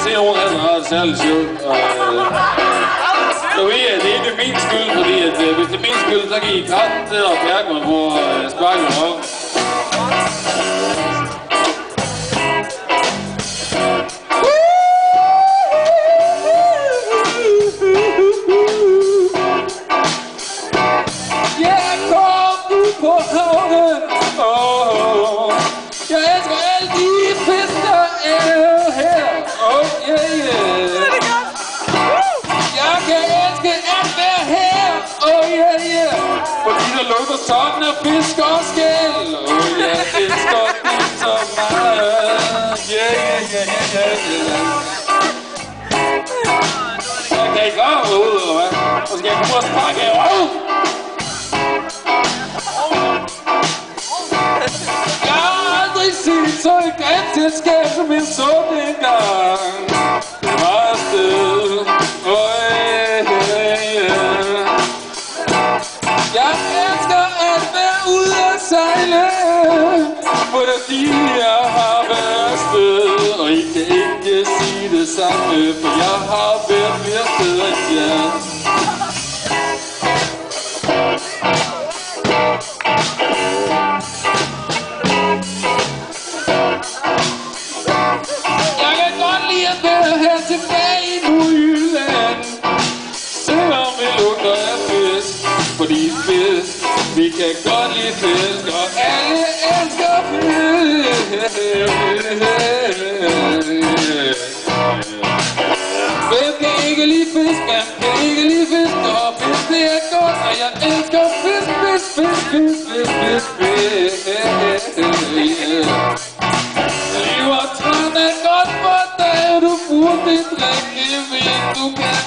se nogen af dem har det særligt sjovt. Så ved jeg, det er ikke min skyld, fordi at, hvis det er min skyld, så kan I kratte det og mærke mig på sparket op. På havnen, jeg elsker alle de fisk, der er her, yeah. Jeg kan elske at være her, yeah. Fordi der lugter sådan af fisk og skæl, jeg elsker det så meget, yeah. Jeg kan ikke røre mig ud, eller hvad? Og skal jeg komme og sparke af røv? Jeg har aldrig set så et grimt selskab som en sådan engang. Det var afsted, Jeg elsker at være ude at sejle, fordi jeg har været afsted. Og I kan ikke sige det samme, for jeg har været flere steder end jer. Jeg kan godt lide at være her tilbage i Nordjylland, selvom vi lugter af fisk, fordi fisk, vi kan godt lide fisk, og alle elsker fisk. Hvem kan ikke lide fisk, hvem kan ikke lide fisk, og fisk det er godt, og jeg elsker fisk. Liv og træn er godt for dig, du burde drikke vin, du kan